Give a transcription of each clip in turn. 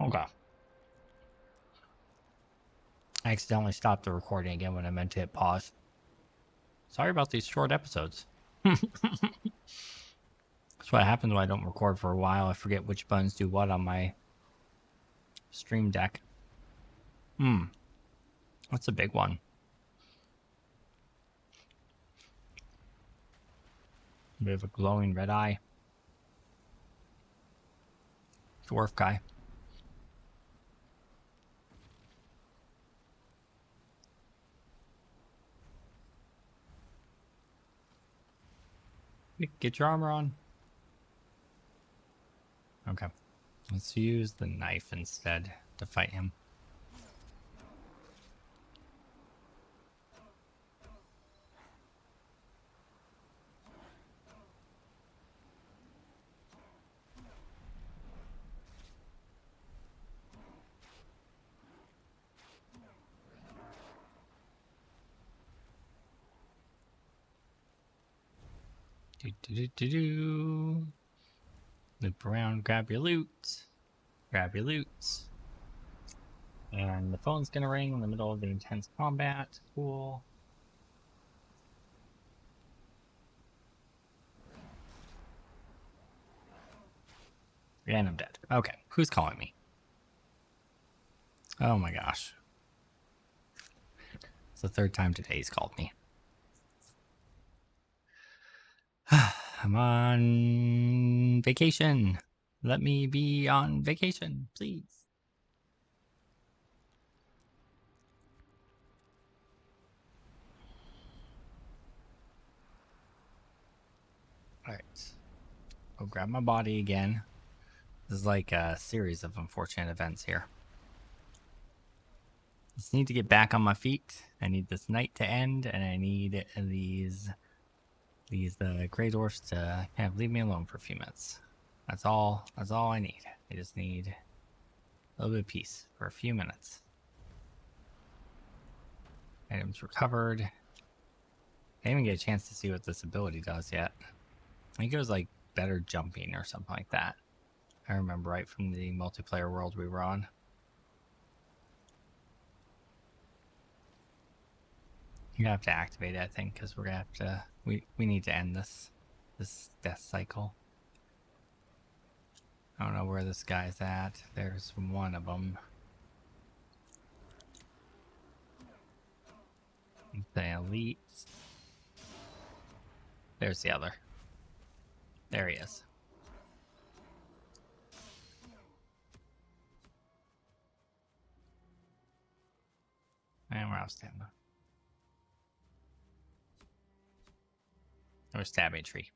Okay. I accidentally stopped the recording again when I meant to hit pause. Sorry about these short episodes. That's what happens when I don't record for a while. I forget which buttons do what on my stream deck. That's a big one. We have a glowing red eye. Dwarf guy. Get your armor on. Okay. Let's use the knife instead to fight him. Loop around, grab your loot. Grab your loot. And the phone's gonna ring in the middle of the intense combat. Cool. And I'm dead. Okay, who's calling me? Oh my gosh. It's the third time today he's called me. I'm on vacation. Let me be on vacation, please. Alright. Go grab my body again. This is like a series of unfortunate events here. I just need to get back on my feet. I need this night to end, and I need these gray dwarfs to kind of leave me alone for a few minutes. That's all I need. I just need a little bit of peace for a few minutes. Items recovered. I didn't even get a chance to see what this ability does yet. I think it was like better jumping or something like that. I remember right from the multiplayer world we were on. You're gonna have to activate it, I think, because we're gonna have to. We need to end this death cycle. I don't know where this guy's at. There's one of them. The elite. There's the other. There he is. And we're out of stamina. Or stabbing tree.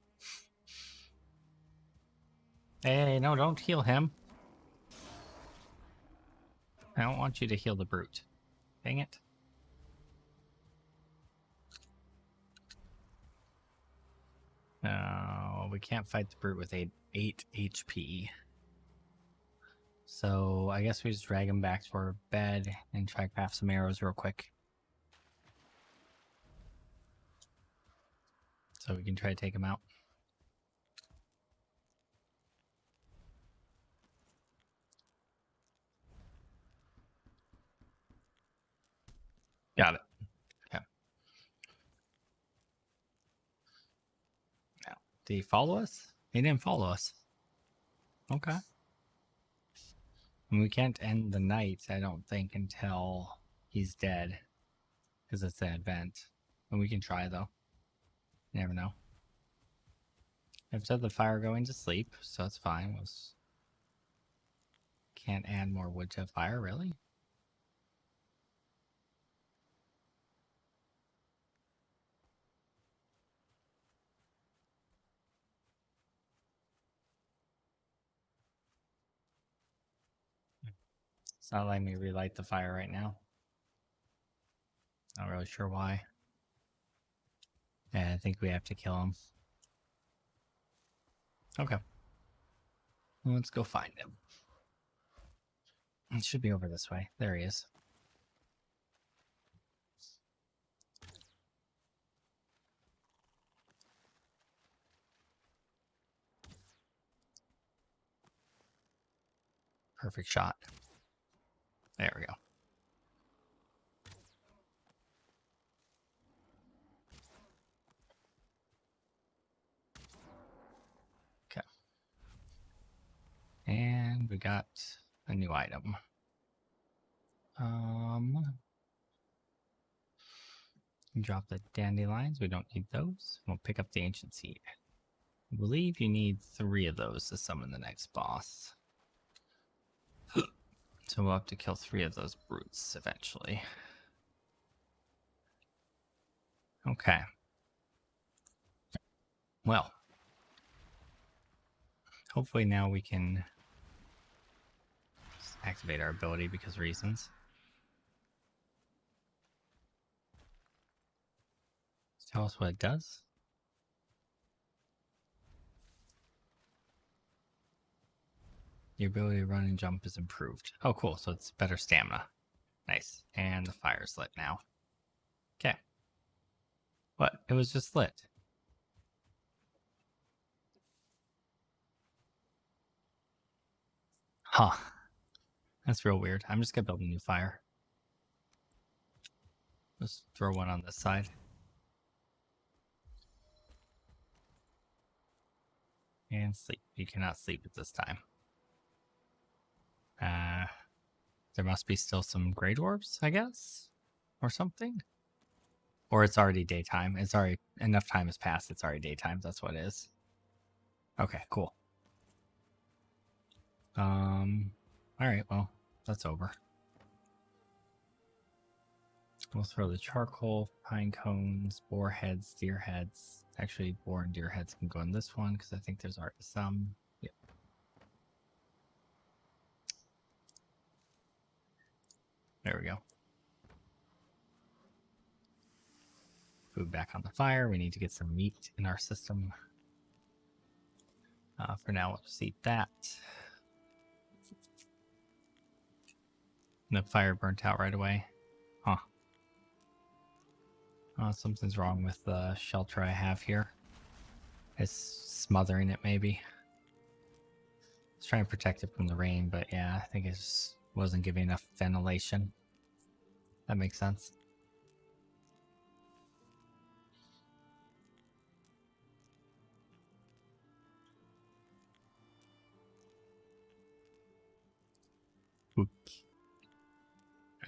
Hey, no, don't heal him. I don't want you to heal the brute. Dang it. No, we can't fight the brute with 8 HP. So I guess we just drag him back to our bed and try to craft some arrows real quick. So we can try to take him out. Got it. Okay. Now, did he follow us? He didn't follow us. Okay. And we can't end the night, I don't think, until he's dead. Because it's an event. And we can try, though. You never know. I've said the fire going to sleep, so it's fine. Can't add more wood to a fire, really? It's not letting me relight the fire right now. Not really sure why. Yeah, I think we have to kill him. Okay. Well, let's go find him. It should be over this way. There he is. Perfect shot. There we go. Okay. And we got a new item. Drop the dandelions. We don't need those. We'll pick up the ancient seed. I believe you need 3 of those to summon the next boss. So we'll have to kill 3 of those brutes eventually. Okay. Well. Hopefully now we can activate our ability because reasons. Tell us what it does. Your ability to run and jump is improved. Oh, cool. So it's better stamina. Nice. And the fire's lit now. Okay. What? It was just lit. Huh. That's real weird. I'm just going to build a new fire. Just throw one on this side. And sleep. You cannot sleep at this time. There must be still some Grey Dwarves, I guess? Or something? Or it's already daytime. It's already... Enough time has passed. It's already daytime. That's what it is. Okay, cool. Alright, well, that's over. We'll throw the charcoal, pine cones, boar heads, deer heads. Actually, boar and deer heads can go in this one because I think there's already some. Yep. There we go. Food back on the fire. We need to get some meat in our system. For now, we'll just eat that. The fire burnt out right away. Huh. Something's wrong with the shelter I have here. It's smothering it, maybe. It's trying to protect it from the rain, but yeah, I think it just wasn't giving enough ventilation. That makes sense.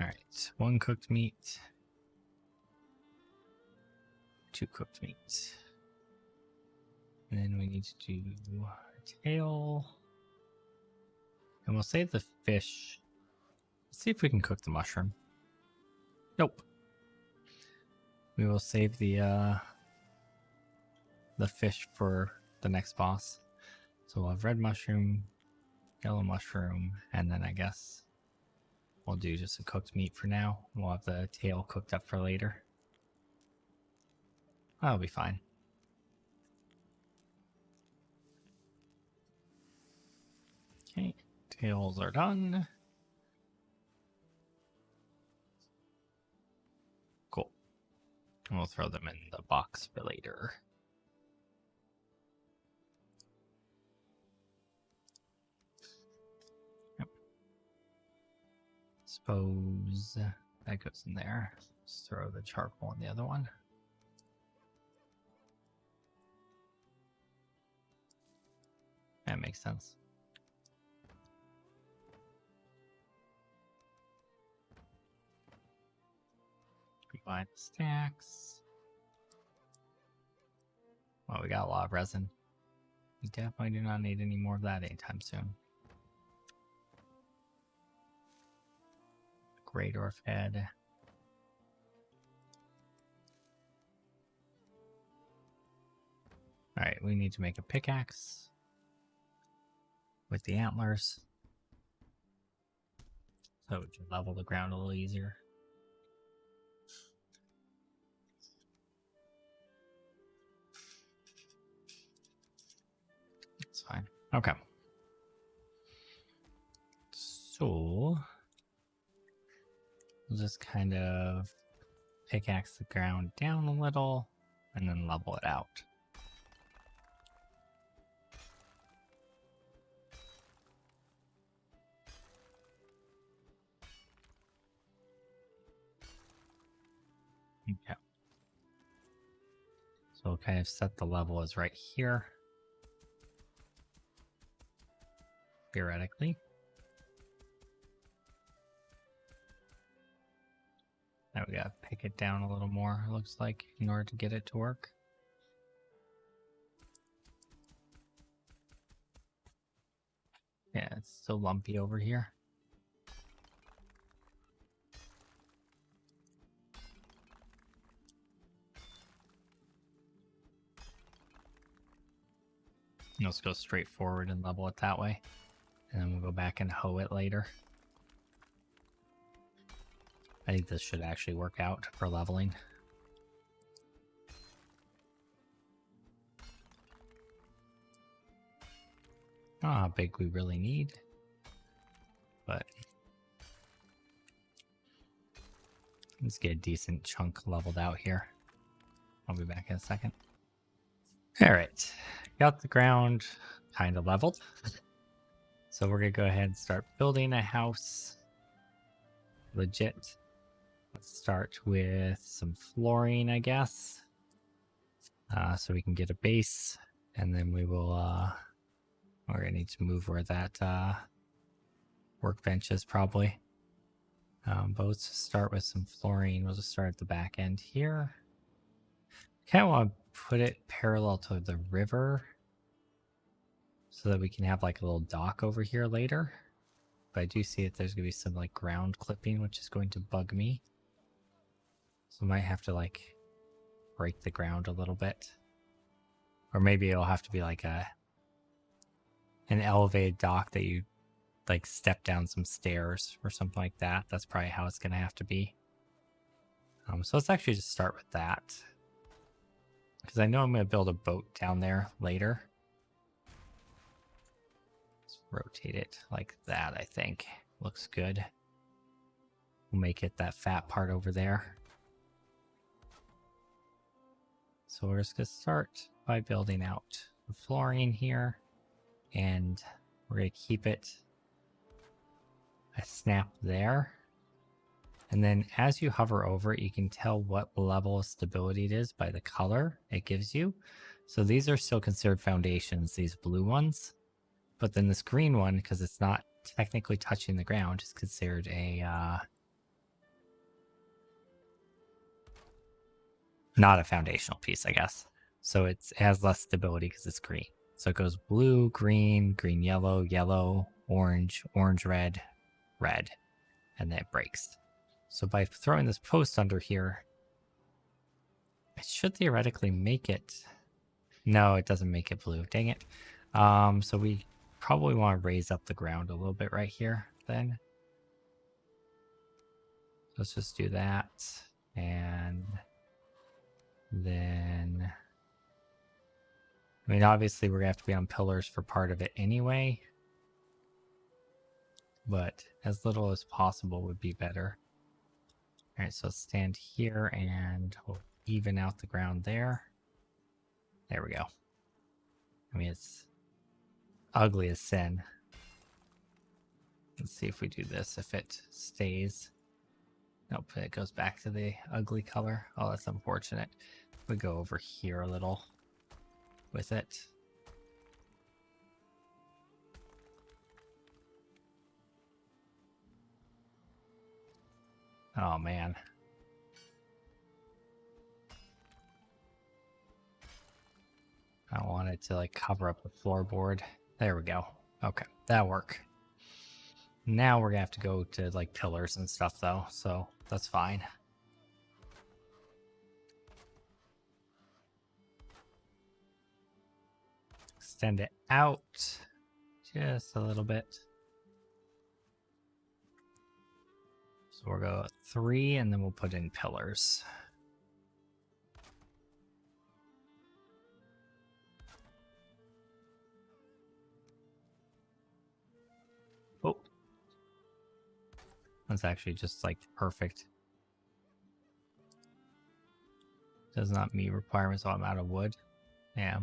Alright, 1 cooked meat. 2 cooked meat. And then we need to do a tail. And we'll save the fish. Let's see if we can cook the mushroom. Nope. We will save the fish for the next boss. So we'll have red mushroom, yellow mushroom, and then I guess we'll do just a cooked meat for now. We'll have the tail cooked up for later. That'll be fine. Okay, tails are done. Cool. And we'll throw them in the box for later. Yep. Suppose that goes in there. Just throw the charcoal in the other one. That makes sense. Combine the stacks. Well, we got a lot of resin. We definitely do not need any more of that anytime soon. Great Orf head. Alright, we need to make a pickaxe with the antlers so we can level the ground a little easier. It's fine. Okay. So we'll just kind of pickaxe the ground down a little and then level it out. So we'll kind of set the level as right here. Theoretically. Now we gotta pick it down a little more, it looks like, in order to get it to work. Yeah, it's still lumpy over here. Let's go straight forward and level it that way. And then we'll go back and hoe it later. I think this should actually work out for leveling. I don't know how big we really need, but let's get a decent chunk leveled out here. I'll be back in a second. All right, got the ground kind of leveled. So we're gonna go ahead and start building a house. Legit. Let's start with some flooring, I guess. So we can get a base, and then we will, we're gonna need to move where that workbench is probably. But let's just start with some flooring. We'll just start at the back end here. Kind of want to put it parallel to the river so that we can have like a little dock over here later. But I do see that there's going to be some like ground clipping, which is going to bug me. So I might have to like break the ground a little bit. Or maybe it'll have to be like an elevated dock that you like step down some stairs or something like that. That's probably how it's going to have to be. So let's actually just start with that. Because I know I'm going to build a boat down there later. Let's rotate it like that, I think. Looks good. We'll make it that fat part over there. So we're just going to start by building out the flooring here. And we're going to keep it a snap there. And then as you hover over it, you can tell what level of stability it is by the color it gives you. So these are still considered foundations, these blue ones. But then this green one, because it's not technically touching the ground, is considered a... not a foundational piece, I guess. So it has less stability because it's green. So it goes blue, green, green, yellow, yellow, orange, orange, red, red. And then it breaks. So by throwing this post under here, it should theoretically make it... No, it doesn't make it blue. Dang it. So we probably want to raise up the ground a little bit right here then. Let's just do that. And then... I mean, obviously we're going to have to be on pillars for part of it anyway. But as little as possible would be better. All right, so stand here and we'll even out the ground there. There we go. I mean, it's ugly as sin. Let's see if we do this, if it stays. Nope, it goes back to the ugly color. Oh, that's unfortunate. We go over here a little with it. Oh, man. I want it to like cover up the floorboard. There we go. Okay, that'll work. Now we're gonna have to go to like pillars and stuff though, so that's fine. Extend it out just a little bit. So we'll go 3 and then we'll put in pillars. Oh. That's actually just like perfect. Does not meet requirements, so I'm out of wood. Yeah.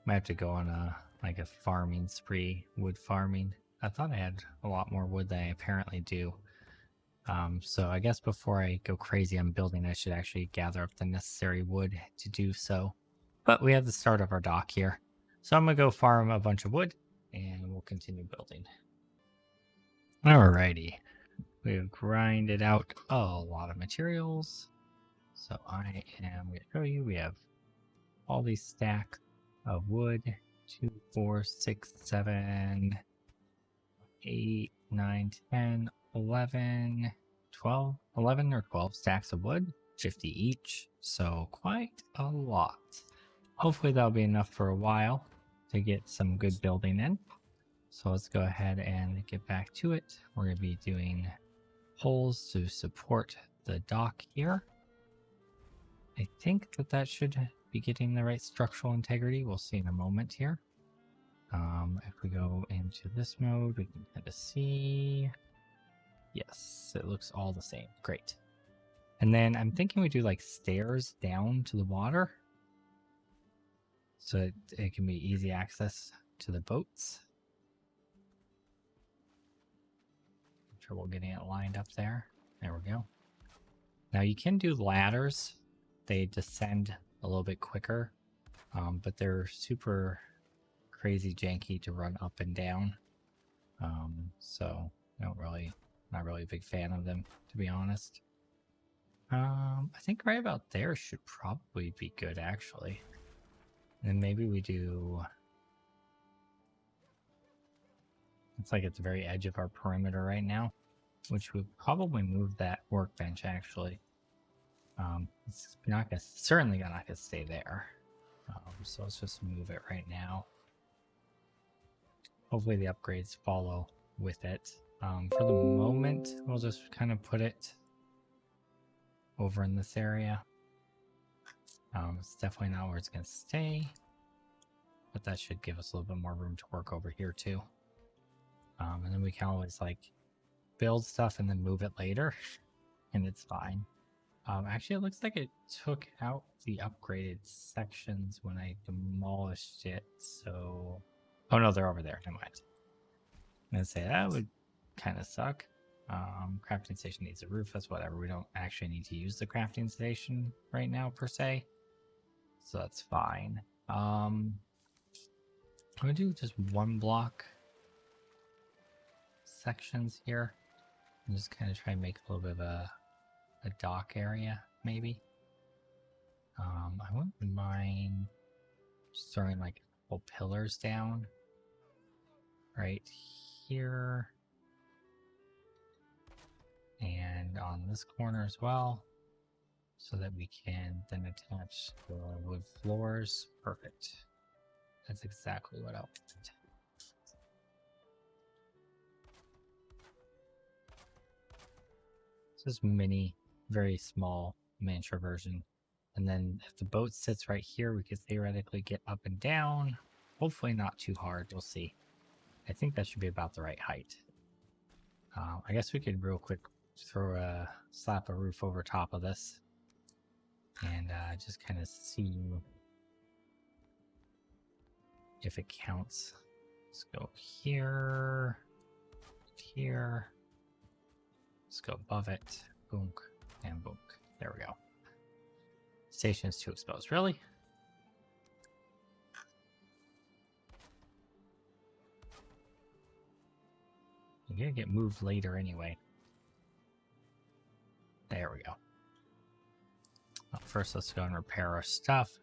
Might have to go on a like a farming spree, wood farming. I thought I had a lot more wood than I apparently do. So I guess before I go crazy on building, I should actually gather up the necessary wood to do so. But we have the start of our dock here. So I'm going to go farm a bunch of wood, and we'll continue building. Alrighty. We've grinded out a lot of materials. So I am going to show you, we have all these stacks of wood. 2, 4, 6, 7, 8, 9, 10, 11, 12, 11 or 12 stacks of wood, 50 each, so quite a lot. Hopefully that'll be enough for a while to get some good building in. So let's go ahead and get back to it. We're going to be doing holes to support the dock here. I think that should be getting the right structural integrity. We'll see in a moment here. If we go into this mode, we can kind of see. Yes, it looks all the same. Great. And then I'm thinking we do like stairs down to the water, so it can be easy access to the boats. Have trouble getting it lined up there. There we go. Now you can do ladders. They descend a little bit quicker, but they're super crazy janky to run up and down. So not really a big fan of them, to be honest. I think right about there should probably be good, actually. And then maybe we do... It's like at the very edge of our perimeter right now, which would probably move that workbench, actually. It's not gonna, certainly not gonna stay there. So let's just move it right now. Hopefully the upgrades follow with it. For the moment, we'll just kind of put it over in this area. It's definitely not where it's going to stay, but that should give us a little bit more room to work over here too. And then we can always like build stuff and then move it later, and it's fine. Actually, it looks like it took out the upgraded sections when I demolished it, so... Oh no, they're over there. Never mind. I'm gonna say that would kind of suck. Crafting station needs a roof. That's whatever. We don't actually need to use the crafting station right now per se, so that's fine. I'm gonna do just one block sections here, and just kind of try and make a little bit of a dock area, maybe. I wouldn't mind just throwing like a couple pillars down right here and on this corner as well, so that we can then attach the wood floors. Perfect. That's exactly what I want. This mini, very small miniature version. And then if the boat sits right here, we could theoretically get up and down. Hopefully not too hard. We'll see. I think that should be about the right height. I guess we could real quick slap a roof over top of this and just kind of see if it counts. Let's go here, here. Let's go above it. Boom and boom. There we go. Station is too exposed. Really? You're gonna get moved later anyway. There we go. Well, first, let's go and repair our stuff.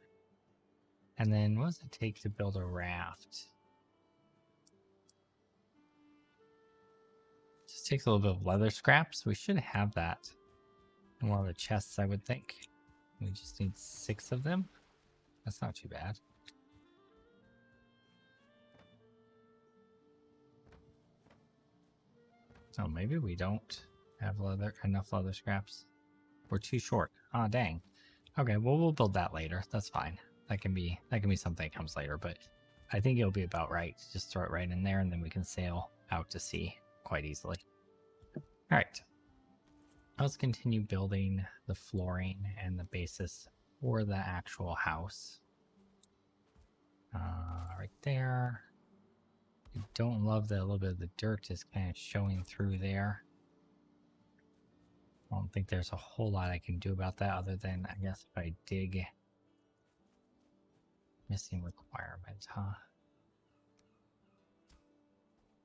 And then, what does it take to build a raft? Just takes a little bit of leather scraps. We should have that in one of the chests, I would think. We just need 6 of them. That's not too bad. So maybe we don't have enough leather scraps. We're too short. Ah, dang. Okay, well, we'll build that later. That's fine. That can be something that comes later, but I think it'll be about right. Just throw it right in there, and then we can sail out to sea quite easily. All right. Let's continue building the flooring and the basis for the actual house. Right there. I don't love that a little bit of the dirt is kind of showing through there. I don't think there's a whole lot I can do about that other than, I guess, if I dig missing requirement, huh?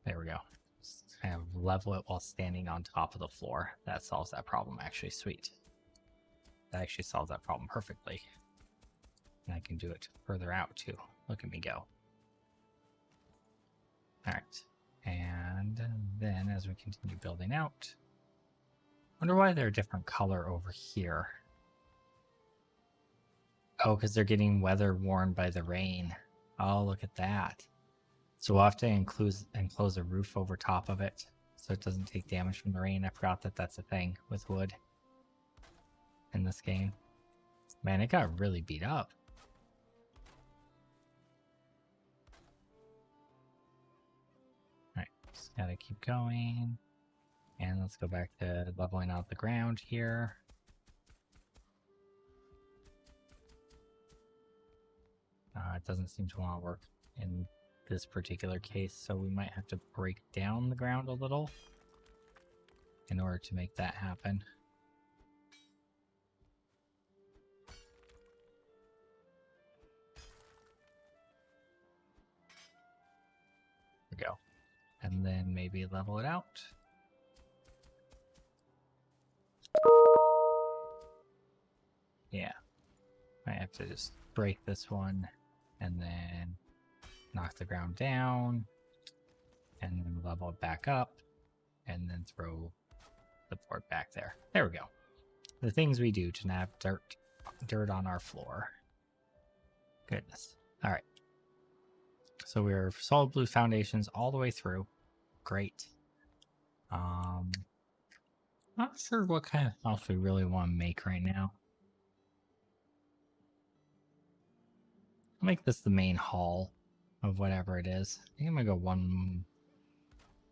There we go. Just kind of level it while standing on top of the floor. That solves that problem, actually. Sweet. That actually solves that problem perfectly. And I can do it further out, too. Look at me go. All right. And then as we continue building out, wonder why they're a different color over here. Oh, because they're getting weather worn by the rain. Oh, look at that. So we'll have to enclose a roof over top of it so it doesn't take damage from the rain. I forgot that that's a thing with wood in this game. Man, it got really beat up. Alright, just gotta keep going. And let's go back to leveling out the ground here. It doesn't seem to want to work in this particular case, so we might have to break down the ground a little in order to make that happen. There we go. And then maybe level it out. Yeah. Might have to just break this one and then knock the ground down and then level it back up and then throw the board back there. There we go. The things we do to nab dirt on our floor. Goodness. All right. So we're solid blue foundations all the way through. Great. Not sure what kind of house we really want to make right now. I'll make this the main hall of whatever it is. I think I'm gonna go one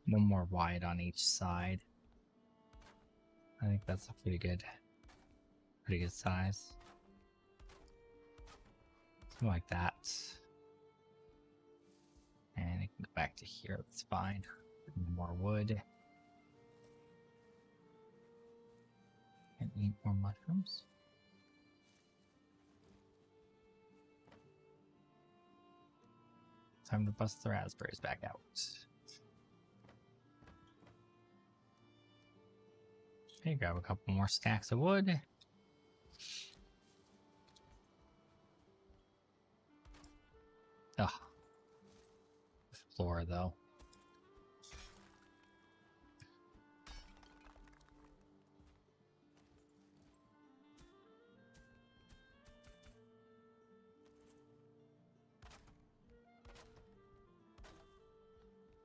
more wide on each side. I think that's a pretty good size. Something like that. And it can go back to here, that's fine. More wood. And eat more mushrooms. Time to bust the raspberries back out. Okay, grab a couple more stacks of wood. Ugh. Floor, though.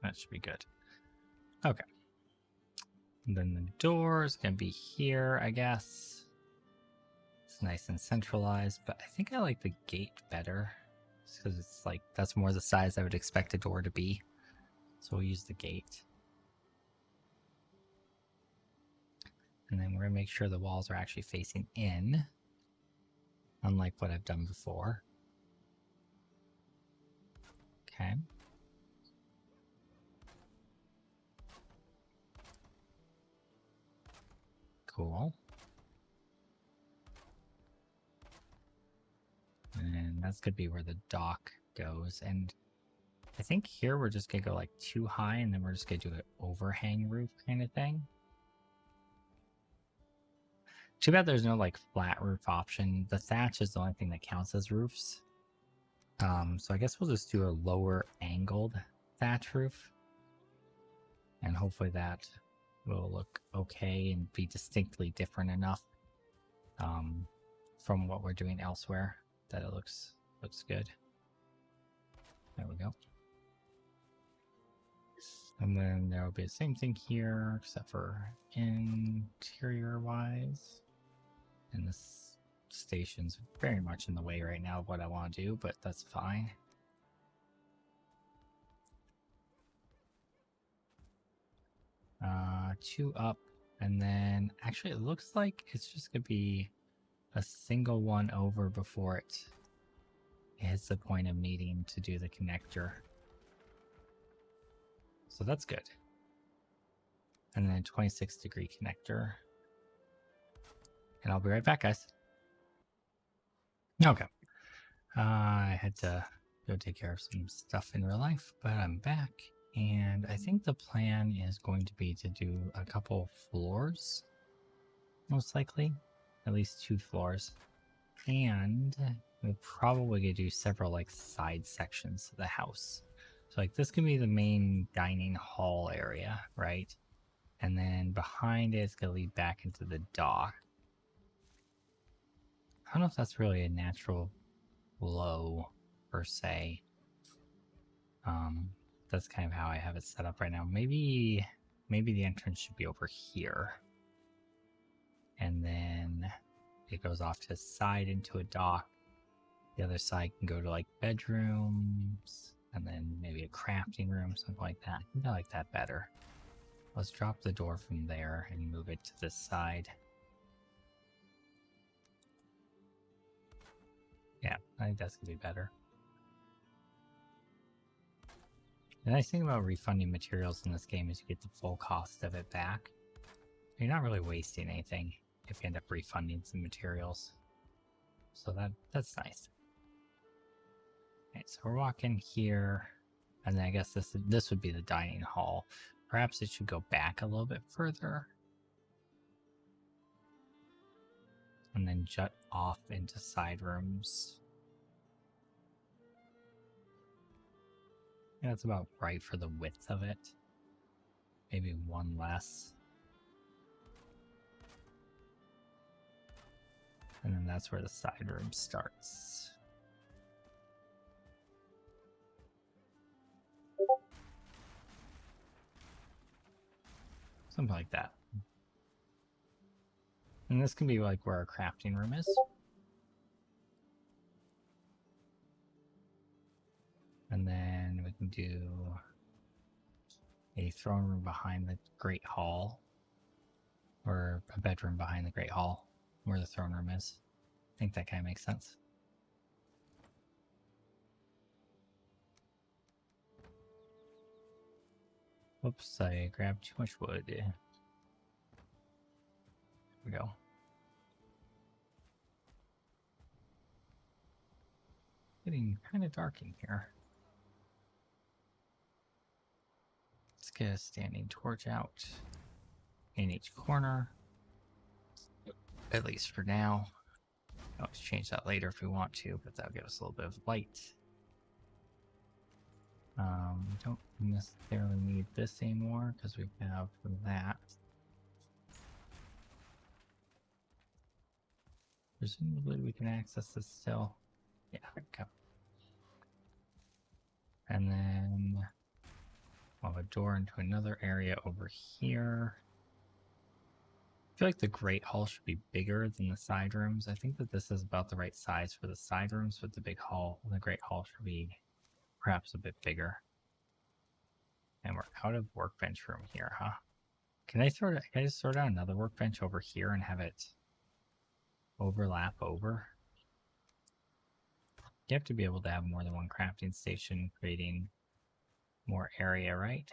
That should be good. Okay. And then the door is going to be here, I guess. It's nice and centralized, but I think I like the gate better. Because it's like, that's more the size I would expect a door to be. So we'll use the gate. And then we're going to make sure the walls are actually facing in. Unlike what I've done before. Okay. Cool. And that's going to be where the dock goes. And I think here we're just going to go like too high and then we're just going to do an overhang roof kind of thing. Too bad there's no like flat roof option. The thatch is the only thing that counts as roofs. So I guess we'll just do a lower angled thatch roof. And hopefully that will look okay and be distinctly different enough from what we're doing elsewhere that it looks good. There we go. And then there will be the same thing here, except for interior wise. And this station's very much in the way right now of what I want to do, but that's fine. Two up, and then actually it looks like it's just gonna be a single one over before it hits the point of needing to do the connector. So that's good. And then 26-degree connector. And I'll be right back, guys. Okay. I had to go take care of some stuff in real life, but I'm back. And I think the plan is going to be to do a couple floors, most likely. At least 2 floors. And we're probably going to do several like side sections of the house. So like this can be the main dining hall area, right? And then behind it, it's going to lead back into the dock. I don't know if that's really a natural flow per se. That's kind of how I have it set up right now. Maybe the entrance should be over here. And then it goes off to the side into a dock. The other side can go to like bedrooms and then maybe a crafting room, something like that. I think I like that better. Let's drop the door from there and move it to this side. Yeah, I think that's gonna be better. The nice thing about refunding materials in this game is you get the full cost of it back. You're not really wasting anything if you end up refunding some materials. So that's nice. Okay, so we're walking here, and then I guess this would be the dining hall. Perhaps it should go back a little bit further. And then jut off into side rooms. Yeah, that's about right for the width of it. Maybe one less. And then that's where the side room starts. Something like that. And this can be like where our crafting room is. And then we can do a throne room behind the Great Hall. Or a bedroom behind the Great Hall, where the throne room is. I think that kind of makes sense. Whoops, I grabbed too much wood. There we go. Getting kind of dark in here. Let's get a standing torch out in each corner. At least for now. I'll always change that later if we want to, but that'll give us a little bit of light. We don't necessarily need this anymore because we have that. Presumably we can access this still. Yeah, okay. And then we'll have a door into another area over here. I feel like the Great Hall should be bigger than the side rooms. I think that this is about the right size for the side rooms, but the Great Hall should be perhaps a bit bigger. And we're out of workbench room here, huh? Can I just throw down another workbench over here and have it overlap over? You have to be able to have more than one crafting station, creating more area, right?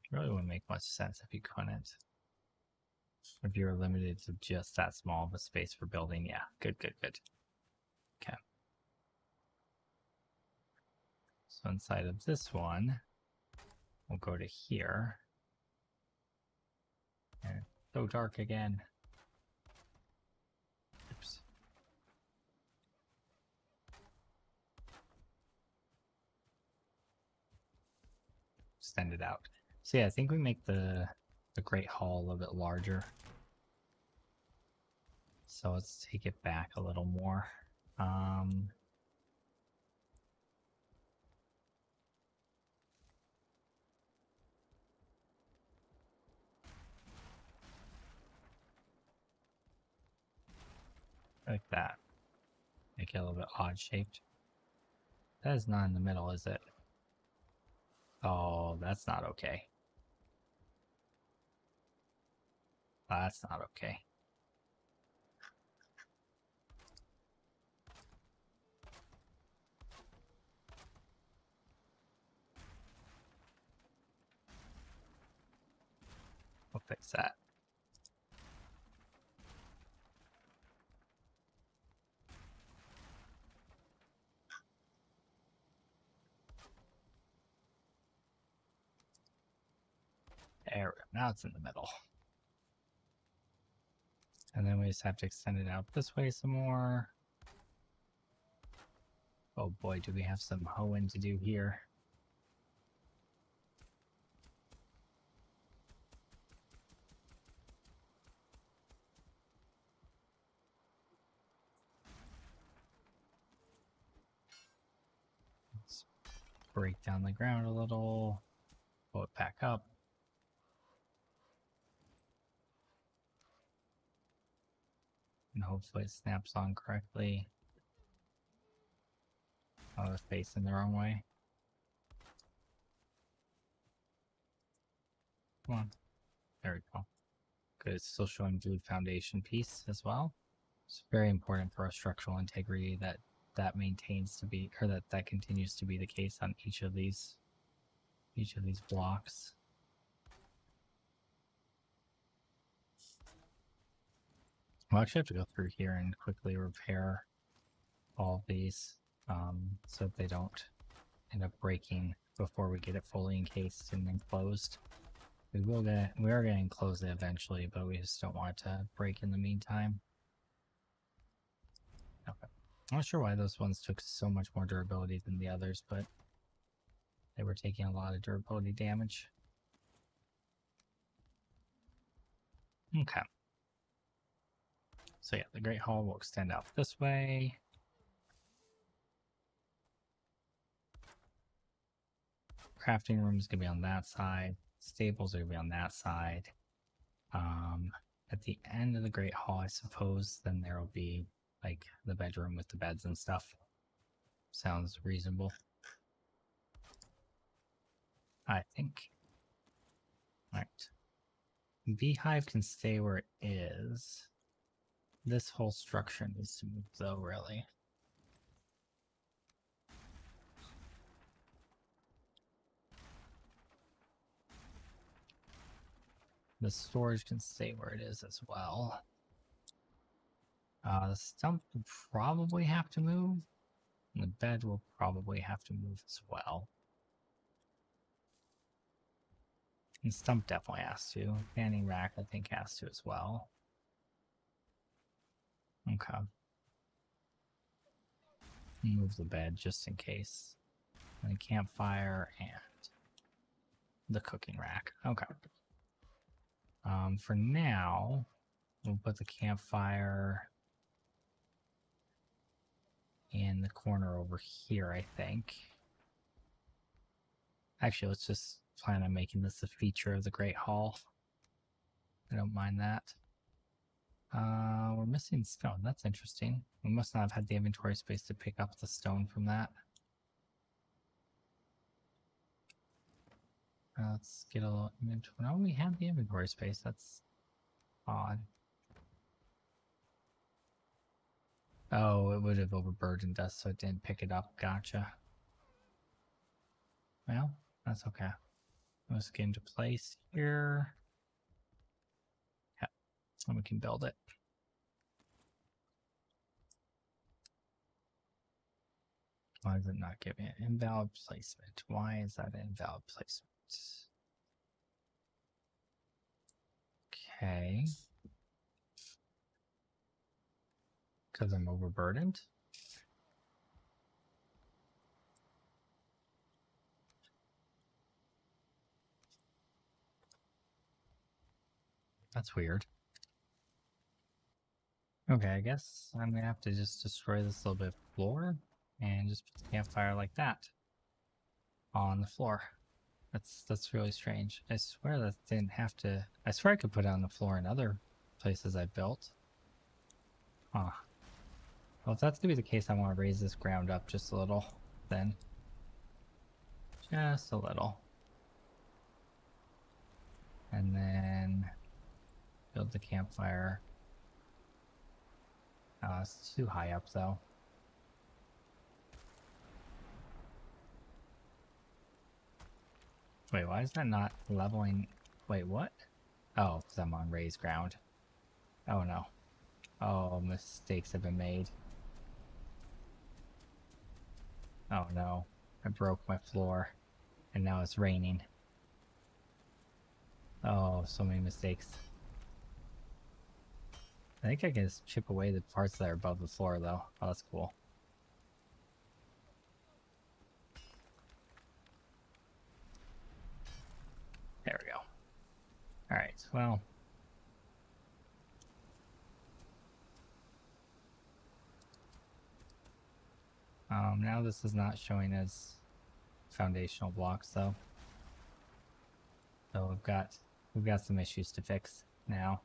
It really wouldn't make much sense if you couldn't. If you were limited to just that small of a space for building, yeah. Good. Okay. So inside of this one, we'll go to here. And it's so dark again. Oops. Extend it out. So yeah, I think we make the Great Hall a little bit larger. So let's take it back a little more. Like that. Make it a little bit odd shaped. That is not in the middle, is it? Oh, that's not okay. That's not okay. Oops. fix that. There, now it's in the middle. And then we just have to extend it out this way some more. Oh boy, do we have some hoeing to do here. Let's break down the ground a little, pull it back up. And hopefully it snaps on correctly. Oh, it's facing the wrong way. Come on. There we go. Good. It's still showing blue foundation piece as well. It's very important for our structural integrity that that maintains to be, or that continues to be the case on each of these blocks. We'll actually have to go through here and quickly repair all of these so that they don't end up breaking before we get it fully encased and enclosed. We are going to enclose it eventually, but we just don't want it to break in the meantime. Okay. I'm not sure why those ones took so much more durability than the others, but they were taking a lot of durability damage. Okay. So yeah, the Great Hall will extend out this way. Crafting room is going to be on that side. Stables are going to be on that side. At the end of the Great Hall, I suppose, then there will be like the bedroom with the beds and stuff. Sounds reasonable. I think. Alright. Beehive can stay where it is. This whole structure needs to move though, really. The storage can stay where it is as well. The stump will probably have to move. And the bed will probably have to move as well. And stump definitely has to. Fanning rack, I think, has to as well. Okay. Move the bed just in case. And the campfire and the cooking rack. Okay. For now, we'll put the campfire in the corner over here, I think. Actually, let's just plan on making this a feature of the Great Hall. I don't mind that. We're missing stone. That's interesting. We must not have had the inventory space to pick up the stone from that. Let's get a little inventory. No, we have the inventory space. That's odd. Oh, it would have overburdened us, so it didn't pick it up. Gotcha. Well, that's okay. Let's get into place here. Yeah, and we can build it. Why is it not giving it invalid placement? Why is that an invalid placement? Okay. Because I'm overburdened? That's weird. Okay, I guess I'm gonna have to just destroy this little bit of floor and just put the campfire like that on the floor. That's really strange. I swear that didn't have to. I swear I could put it on the floor in other places I built. Huh. Well, if that's gonna be the case, I want to raise this ground up just a little. Then, just a little, and then build the campfire. It's too high up though. Wait, why is that not leveling? Wait, what? Oh, because I'm on raised ground. Oh no. Oh, mistakes have been made. Oh no. I broke my floor. And now it's raining. Oh, so many mistakes. I think I can just chip away the parts that are above the floor, though. Oh, that's cool. There we go. Alright, well. Now this is not showing as foundational blocks, though. So we've got some issues to fix now.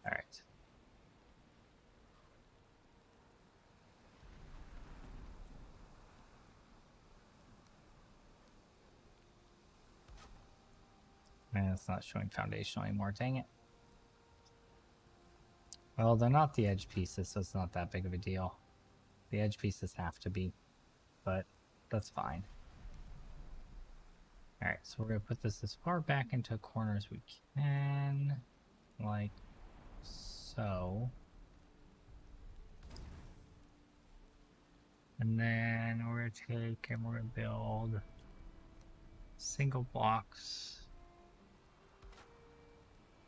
All right. Man, it's not showing foundational anymore, dang it. Well, they're not the edge pieces, so it's not that big of a deal. The edge pieces have to be, but that's fine. All right, so we're gonna put this as far back into a corner as we can, like so. And then we're gonna take and we're gonna build single blocks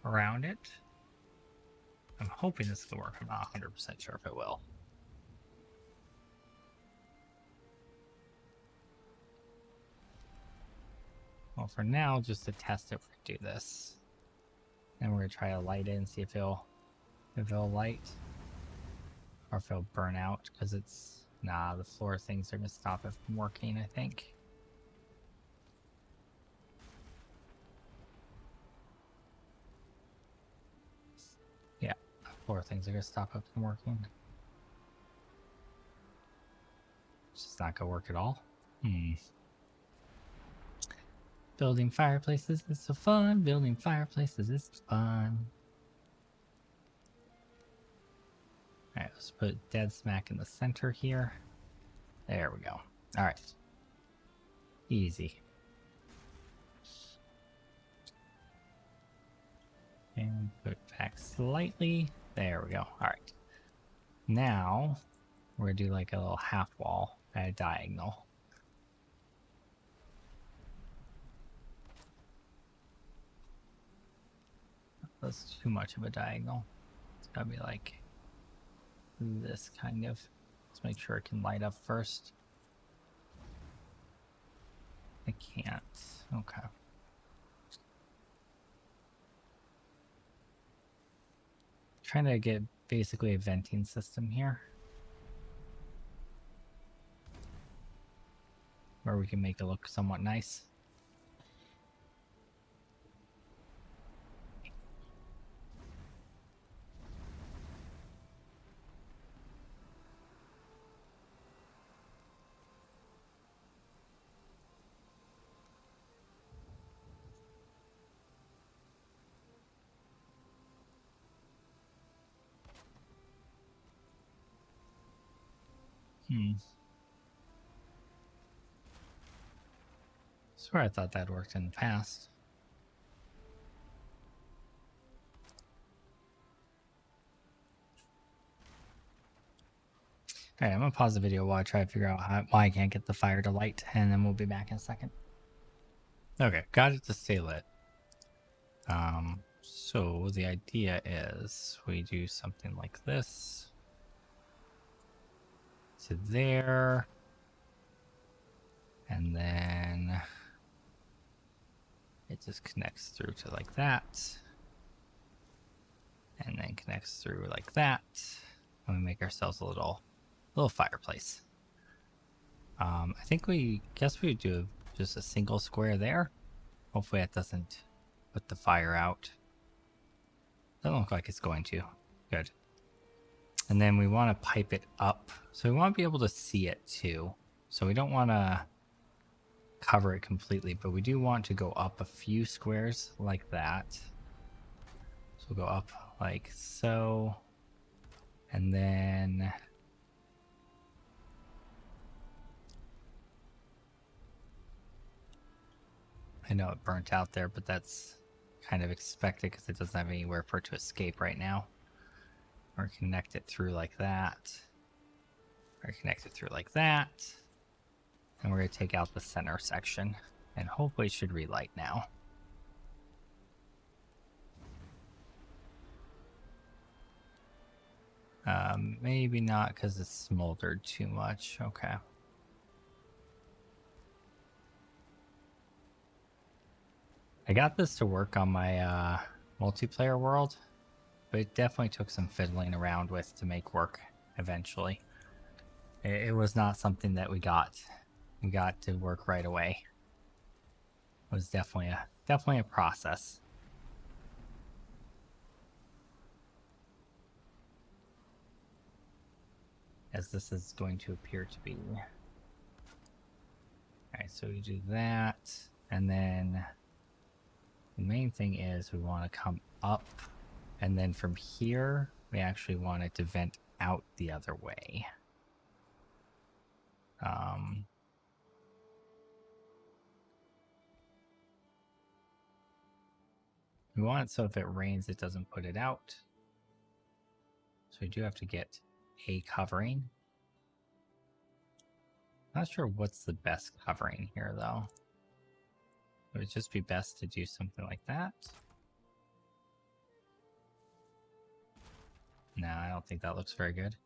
around it. I'm hoping this will work. I'm not 100% sure if it will. Well, for now, just to test it, we're gonna do this. And we're gonna try to light it and see if it'll light. Or if it'll burn out, because it's... Nah, the floor things are gonna stop it from working, I think. Yeah, floor things are gonna stop it from working. It's just not gonna work at all. Building fireplaces is so fun. Building fireplaces is fun. Alright, let's put dead smack in the center here. There we go. Alright. Easy. And put it back slightly. There we go. Alright. Now, we're going to do like a little half wall at a diagonal. That's too much of a diagonal. It's got to be like this kind of. Let's make sure it can light up first. I can't. Okay. Trying to get basically a venting system here. Where we can make it look somewhat nice. Swear I thought that worked in the past. Alright, I'm gonna pause the video while I try to figure out why I can't get the fire to light, and then we'll be back in a second. Okay, got it to stay lit. So the idea is we do something like this to there, and then it just connects through to like that, and then connects through like that, and we make ourselves a little fireplace. I think we do just a single square there. Hopefully that doesn't put the fire out. Doesn't look like it's going to. Good. And then we want to pipe it up. So we want to be able to see it too. So we don't want to cover it completely, but we do want to go up a few squares like that. So So we'll go up like so. And then I know it burnt out there, but that's kind of expected because it doesn't have anywhere for it to escape right now. Or connect it through like that. Or connect it through like that. And we're going to take out the center section. And hopefully it should relight now. Maybe not because it's smoldered too much. Okay. I got this to work on my multiplayer world, but it definitely took some fiddling around with to make work eventually. It was not something that we got to work right away. It was definitely a process. As this is going to appear to be. Alright, so we do that, and then the main thing is we want to come up, and then from here, we actually want it to vent out the other way. We want it so if it rains, it doesn't put it out. So we do have to get a covering. Not sure what's the best covering here, though. It would just be best to do something like that. No, I don't think that looks very good.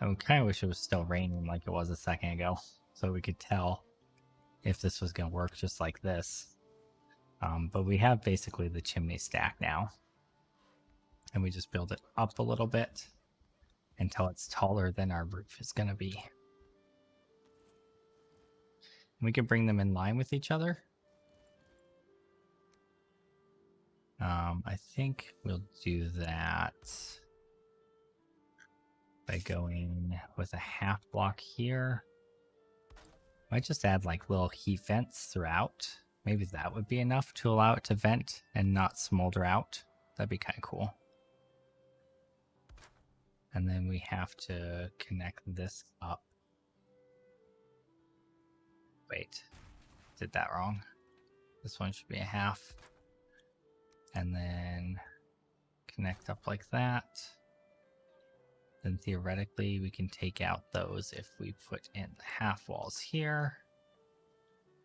I kind of wish it was still raining like it was a second ago, so we could tell if this was going to work just like this. But we have basically the chimney stack now. And we just build it up a little bit until it's taller than our roof is going to be. And we can bring them in line with each other. I think we'll do that by going with a half block here. Might just add like little heat vents throughout. Maybe that would be enough to allow it to vent and not smolder out. That'd be kind of cool. And then we have to connect this up. Wait, did that wrong. This one should be a half. And then connect up like that. Then theoretically we can take out those if we put in the half walls here.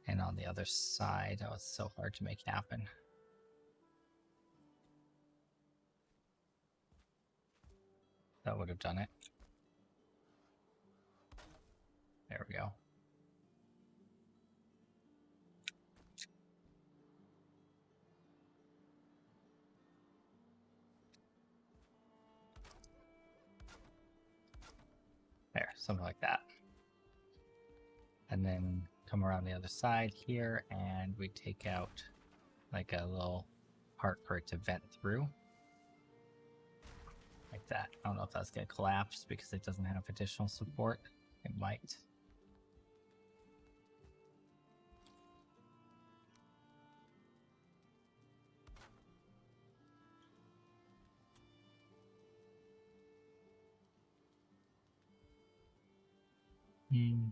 And on the other side, oh, it's so hard to make happen. That would have done it. There we go. There, something like that. And then come around the other side here and we take out like a little part for it to vent through. Like that. I don't know if that's going to collapse because it doesn't have additional support. It might.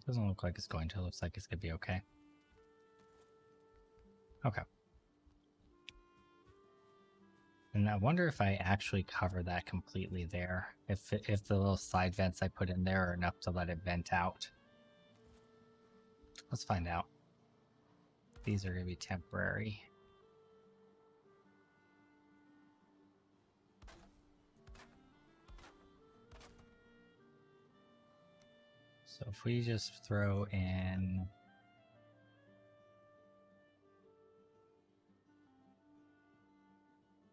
Doesn't look like it's going to. Looks like it's going to be okay. Okay. And I wonder if I actually cover that completely there. If the little side vents I put in there are enough to let it vent out. Let's find out. These are going to be temporary. So if we just throw in...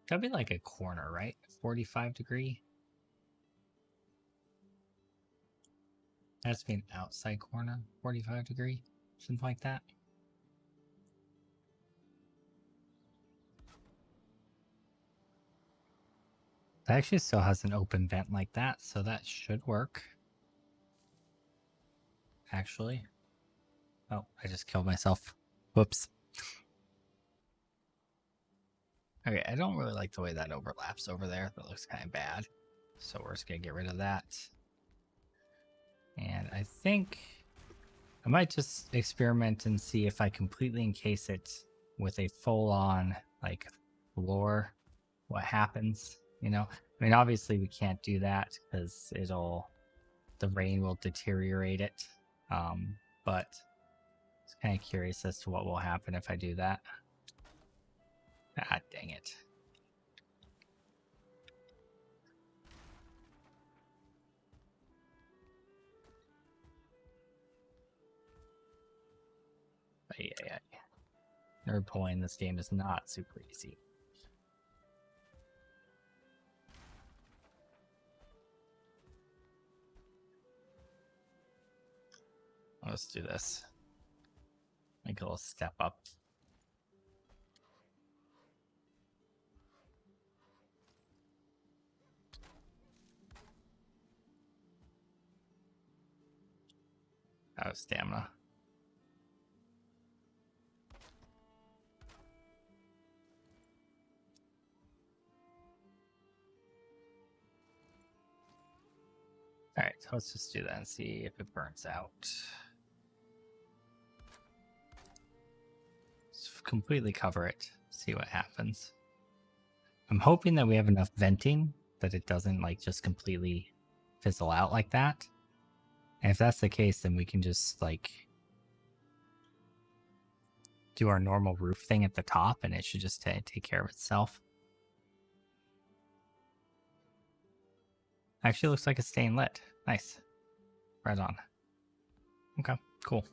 That'd be like a corner, right? 45 degree. That's to be an outside corner, 45 degree, something like that. That actually still has an open vent like that, so that should work. Actually. Oh, I just killed myself. Whoops. Okay, I don't really like the way that overlaps over there. That looks kind of bad. So we're just going to get rid of that. And I think I might just experiment and see if I completely encase it with a full-on, like, floor, what happens, you know? I mean, obviously we can't do that because the rain will deteriorate it. But it's kind of curious as to what will happen if I do that. Ah, dang it. Yeah. Nerd pulling this game is not super easy. Let's do this. Make a little step up. Out of stamina. Alright, so let's just do that and see if it burns out. Just completely cover it, see what happens. I'm hoping that we have enough venting that it doesn't like just completely fizzle out like that. And if that's the case, then we can just like do our normal roof thing at the top and it should just take care of itself. Actually looks like it's staying lit. Nice. Right on. Okay, cool.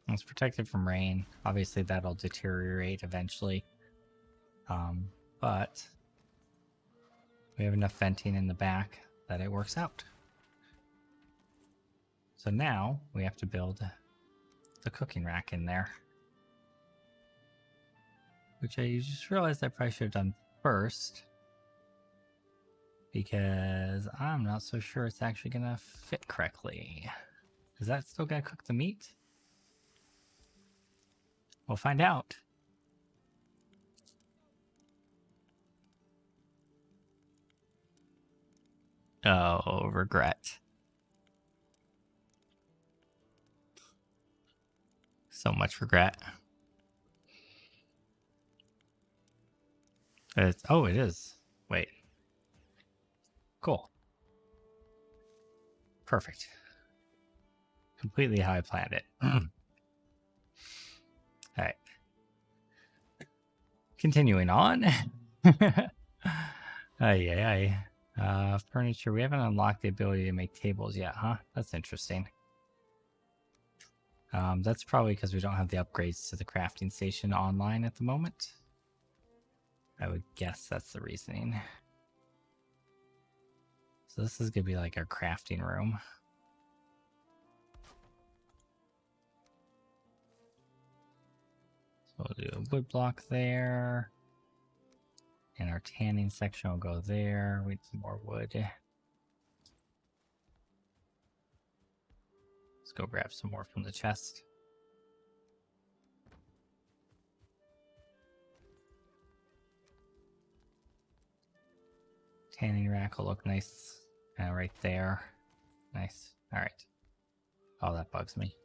It's protected from rain. Obviously that'll deteriorate eventually. But we have enough venting in the back that it works out. So now we have to build the cooking rack in there. Which I just realized I probably should have done first. Because I'm not so sure it's actually going to fit correctly. Is that still going to cook the meat? We'll find out. Oh, regret. So much regret. Oh, it is. Wait. Cool. Perfect. Completely how I planned it. Alright. Continuing on. Furniture. We haven't unlocked the ability to make tables yet, huh? That's interesting. That's probably because we don't have the upgrades to the crafting station online at the moment. I would guess that's the reasoning. So this is going to be like our crafting room. So we'll do a wood block there. And our tanning section will go there. We need some more wood. Let's go grab some more from the chest. Tanning rack will look nice right there. Nice. All right. Oh, that bugs me.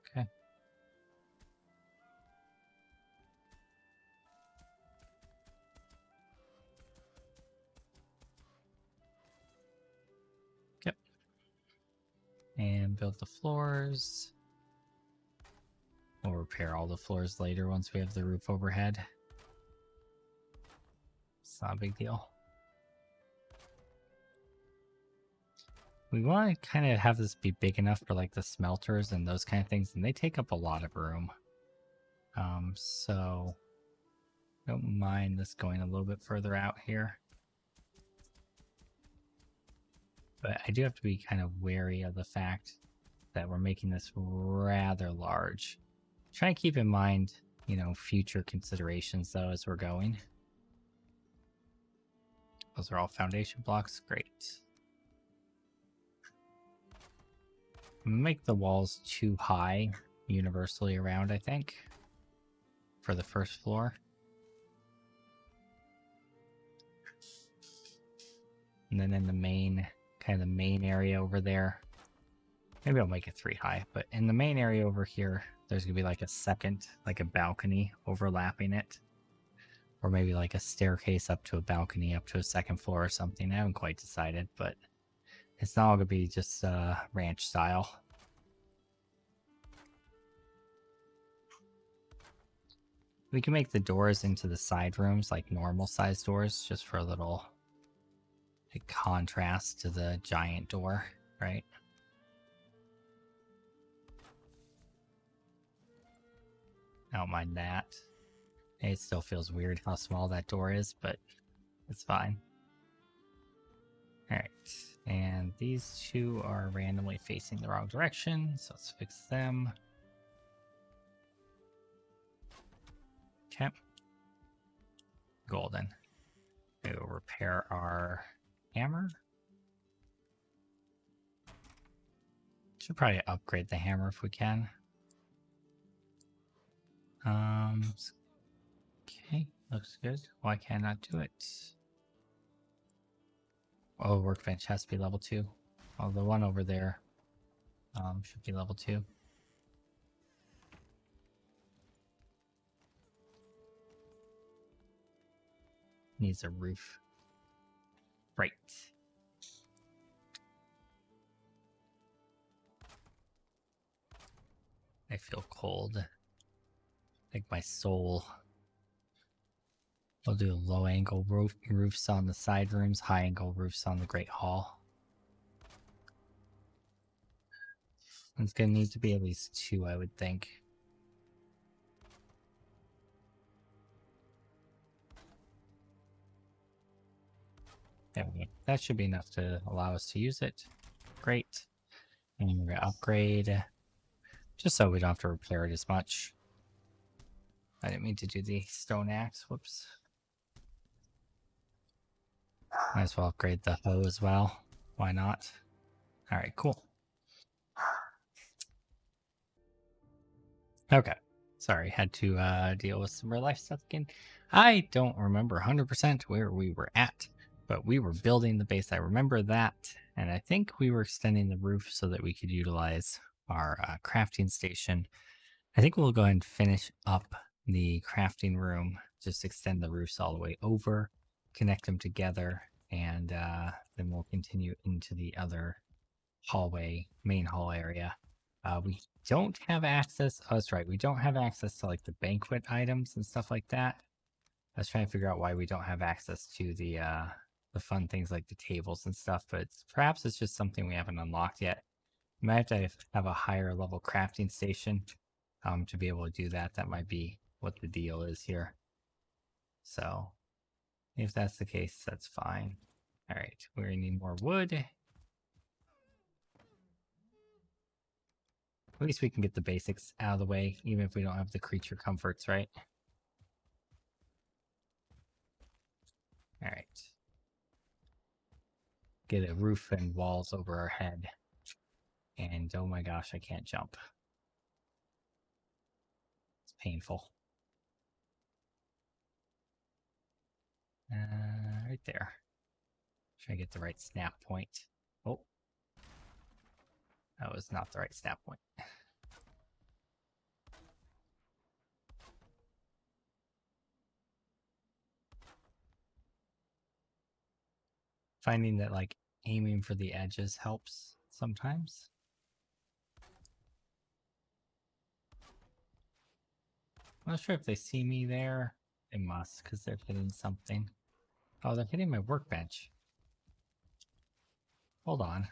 Okay. Yep. And build the floors. We'll repair all the floors later once we have the roof overhead. It's not a big deal. We want to kind of have this be big enough for like the smelters and those kind of things, and they take up a lot of room. So don't mind this going a little bit further out here. But I do have to be kind of wary of the fact that we're making this rather large. Try to keep in mind, you know, future considerations though as we're going. Those are all foundation blocks. Great. Make the walls too high universally around, I think, for the first floor. And then in the main, kind of the main area over there, maybe I'll make it 3 high, but in the main area over here, there's gonna be like a second, like a balcony overlapping it. Or maybe like a staircase up to a balcony, up to a second floor or something. I haven't quite decided, but it's not all gonna be just ranch style. We can make the doors into the side rooms like normal sized doors, just for a little like, contrast to the giant door, right? I don't mind that. It still feels weird how small that door is, but it's fine. Alright, and these two are randomly facing the wrong direction, so let's fix them. Okay. Golden. We'll repair our hammer. Should probably upgrade the hammer if we can. Okay, looks good. Why can't I do it? Oh, workbench has to be level 2. Oh, the one over there should be level 2. Needs a roof. Right. I feel cold. Like my soul. We'll do low angle roofs on the side rooms, high angle roofs on the Great Hall. It's gonna need to be at least 2, I would think. There we go. That should be enough to allow us to use it. Great. And we're gonna upgrade, just so we don't have to repair it as much. I didn't mean to do the stone axe. Whoops. Might as well upgrade the hoe as well. Why not? Alright, cool. Okay. Sorry, had to deal with some real life stuff again. I don't remember 100% where we were at, but we were building the base. I remember that, and I think we were extending the roof so that we could utilize our crafting station. I think we'll go ahead and finish up the crafting room, just extend the roofs all the way over, connect them together, and then we'll continue into the other hallway, main hall area. We don't have access. Oh, that's right. We don't have access to like the banquet items and stuff like that. I was trying to figure out why we don't have access to the fun things like the tables and stuff, but perhaps it's just something we haven't unlocked yet. We might have to have a higher level crafting station to be able to do that. That might be what the deal is here. So if that's the case, that's fine. All right, we're gonna need more wood. At least we can get the basics out of the way, even if we don't have the creature comforts, right? All right. Get a roof and walls over our head. And oh my gosh, I can't jump. It's painful. Right there. Try to get the right snap point. Oh. That was not the right snap point. Finding that like aiming for the edges helps sometimes. I'm not sure if they see me there. They must, because they're hitting something. Oh, they're hitting my workbench. Hold on.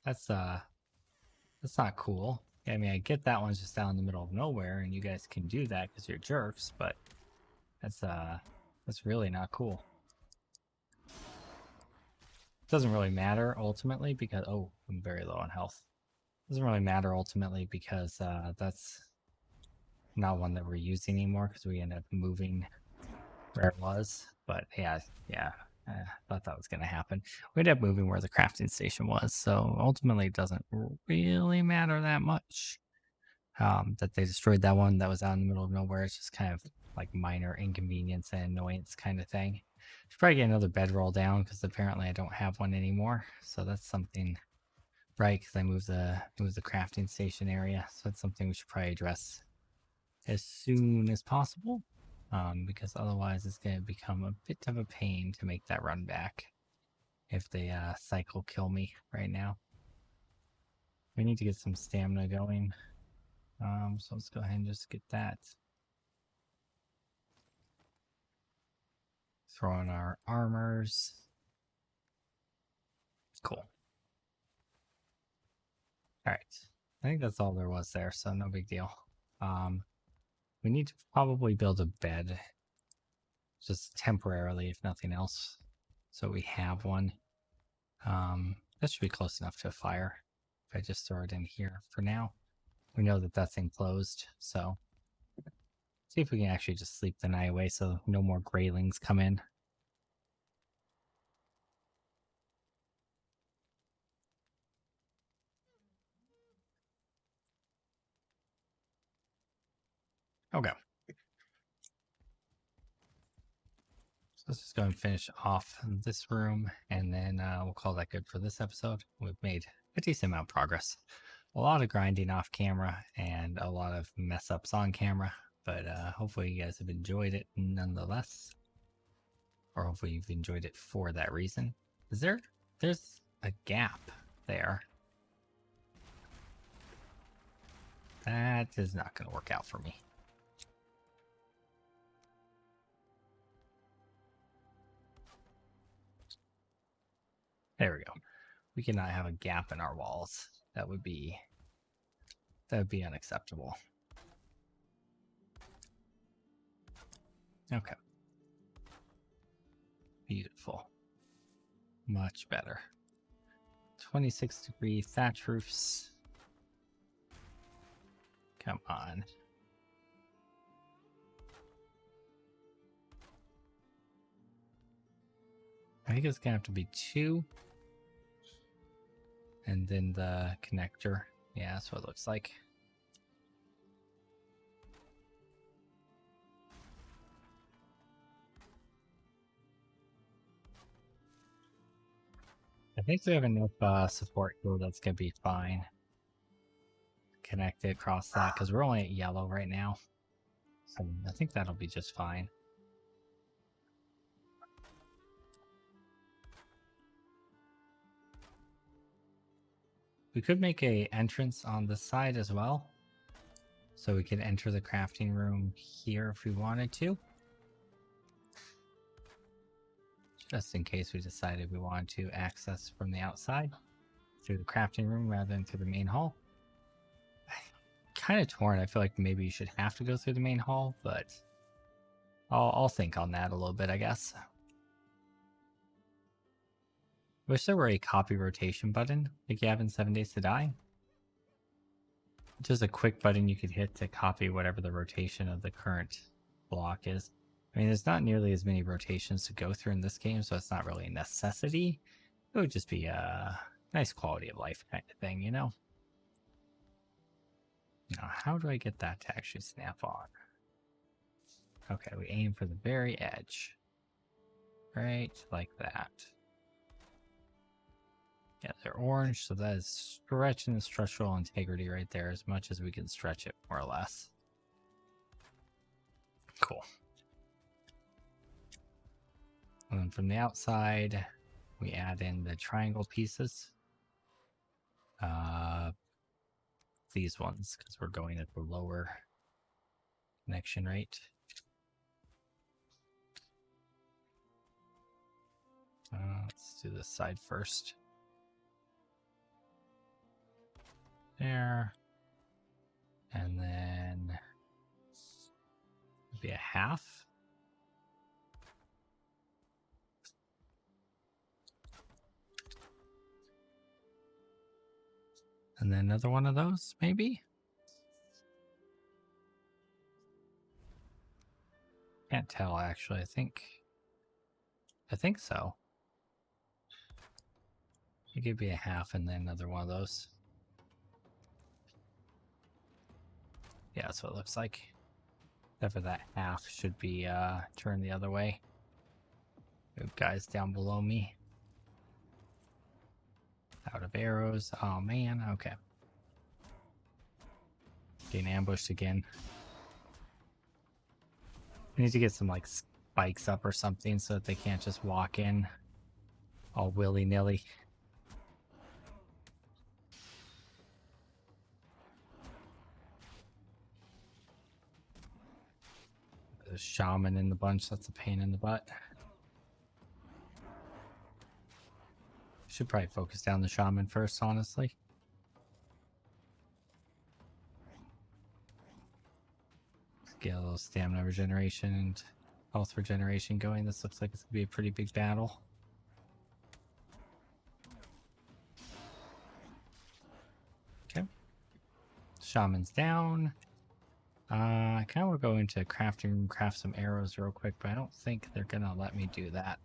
That's not cool. I mean, I get that one's just down in the middle of nowhere, and you guys can do that because you're jerks, but that's really not cool. Doesn't really matter ultimately because I'm very low on health. Doesn't really matter ultimately because that's not one that we're using anymore because we end up moving where it was. But yeah, thought that was going to happen. We ended up moving where the crafting station was, so ultimately it doesn't really matter that much that they destroyed that one that was out in the middle of nowhere. It's just kind of like minor inconvenience and annoyance kind of thing. Should probably get another bedroll down because apparently I don't have one anymore. So that's something, right? Because I moved the crafting station area, so that's something we should probably address as soon as possible. Because otherwise it's going to become a bit of a pain to make that run back if they cycle kill me right now. We need to get some stamina going. So let's go ahead and just get that. Throw on our armors. Cool. All right. I think that's all there was there, so no big deal. We need to probably build a bed, just temporarily, if nothing else, so we have one. That should be close enough to a fire if I just throw it in here for now. We know that that's enclosed, so see if we can actually just sleep the night away so no more graylings come in. Okay. So let's just go and finish off this room, and then we'll call that good for this episode. We've made a decent amount of progress. A lot of grinding off camera and a lot of mess ups on camera, but hopefully you guys have enjoyed it nonetheless. Or hopefully you've enjoyed it for that reason. There's a gap there. That is not going to work out for me. There we go. We cannot have a gap in our walls. That would be unacceptable. Okay. Beautiful. Much better. 26-degree thatch roofs. Come on. I think it's going to have to be 2. And then the connector. Yeah, that's what it looks like. I think we have enough support here that's going to be fine. Connect it across that because we're only at yellow right now. So I think that'll be just fine. We could make a entrance on this side as well. So we could enter the crafting room here if we wanted to. Just in case we decided we wanted to access from the outside through the crafting room rather than through the main hall. Kind of torn. I feel like maybe you should have to go through the main hall, but I'll think on that a little bit, I guess. Wish there were a copy rotation button like you have in 7 Days to Die. Just a quick button you could hit to copy whatever the rotation of the current block is. I mean, there's not nearly as many rotations to go through in this game, so it's not really a necessity. It would just be a nice quality of life kind of thing, you know? Now, how do I get that to actually snap on? Okay, we aim for the very edge. Right, like that. Yeah, they're orange, so that is stretching the structural integrity right there as much as we can stretch it, more or less. Cool. And then from the outside, we add in the triangle pieces. These ones, because we're going at the lower connection rate. Let's do this side first. There. And then maybe a half. And then another one of those, maybe? Can't tell, actually. I think so. think it'd be a half and then another one of those. Yeah, that's what it looks like. Except for that half should be turned the other way. Move guys down below me. Out of arrows. Oh man, okay. Getting ambushed again. I need to get some like spikes up or something so that they can't just walk in all willy-nilly. There's a shaman in the bunch, that's a pain in the butt. Should probably focus down the shaman first, honestly. Let's get a little stamina regeneration and health regeneration going. This looks like it's gonna be a pretty big battle. Okay. Shaman's down. I kind of want to go into crafting room, craft some arrows real quick, but I don't think they're gonna let me do that.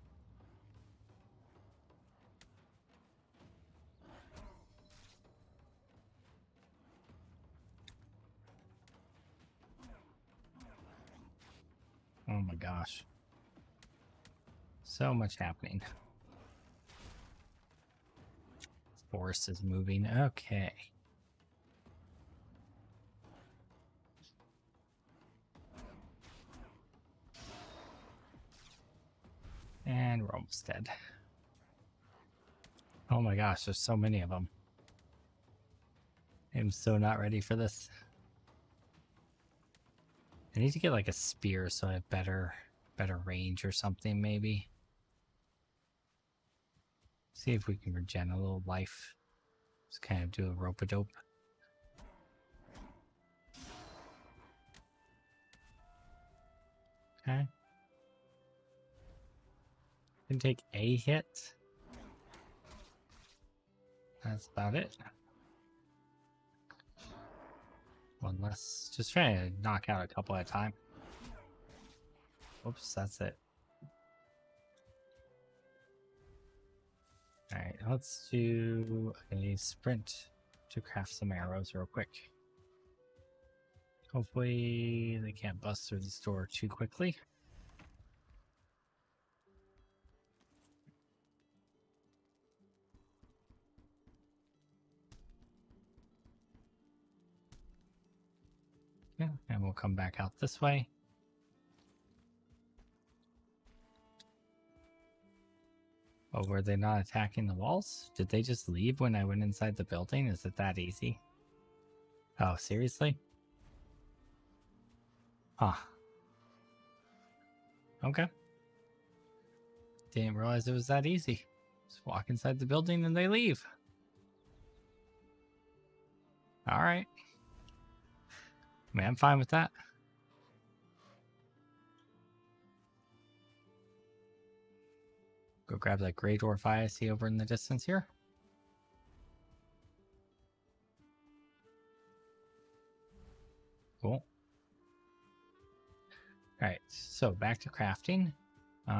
Oh my gosh. So much happening. Forest is moving. Okay. And we're almost dead. Oh my gosh, there's so many of them. I'm so not ready for this. I need to get like a spear so I have better range or something maybe. See if we can regen a little life. Just kind of do a rope-a-dope. Okay. Can take a hit. That's about it. One less. Just trying to knock out a couple at a time. Oops, that's it. Alright, let's do a sprint to craft some arrows real quick. Hopefully they can't bust through this door too quickly. Yeah, and we'll come back out this way. Oh, were they not attacking the walls? Did they just leave when I went inside the building? Is it that easy? Oh, seriously? Huh. Okay. Didn't realize it was that easy. Just walk inside the building and they leave. Alright. I mean, I'm fine with that. Go grab that Grey Dwarf eye I see over in the distance here. Cool. Alright, so back to crafting. We're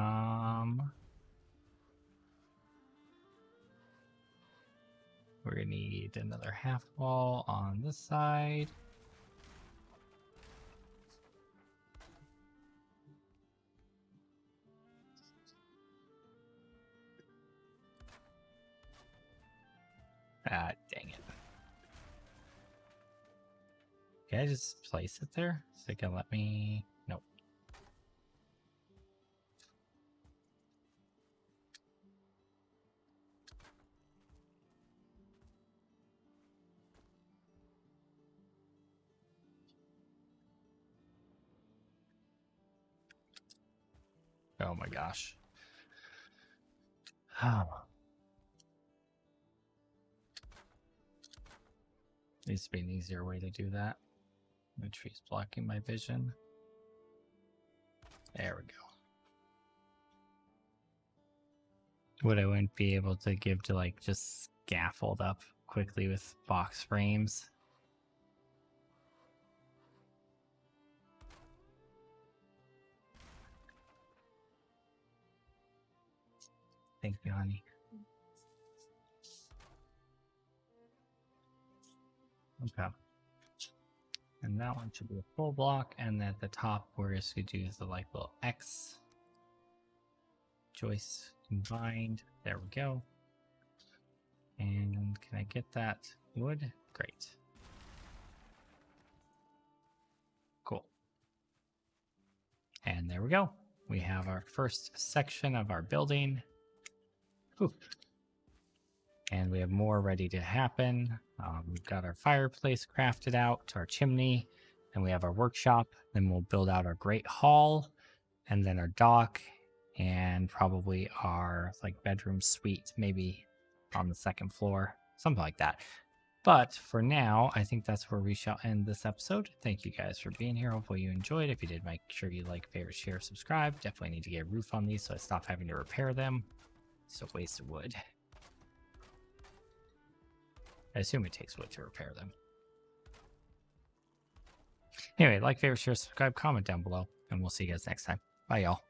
gonna need another half wall on this side. Ah, dang it. Can I just place it there? So they can let me... Nope. Oh my gosh. Needs to be an easier way to do that. The tree's blocking my vision. There we go. What I wouldn't be able to give to like just scaffold up quickly with box frames. Thank you, honey. Okay. And that one should be a full block, and at the top we're just going to do the like little X. Joist combined. There we go. And can I get that wood? Great. Cool. And there we go. We have our first section of our building. Whew. And we have more ready to happen. We've got our fireplace crafted out, our chimney, and we have our workshop. Then we'll build out our great hall, and then our dock, and probably our like bedroom suite, maybe on the second floor, something like that. But for now, I think that's where we shall end this episode. Thank you guys for being here. Hopefully you enjoyed. If you did, make sure you like, favorite, share, subscribe. Definitely need to get a roof on these so I stop having to repair them. It's a waste of wood. I assume it takes wood to repair them. Anyway, like, favorite, share, subscribe, comment down below, and we'll see you guys next time. Bye, y'all.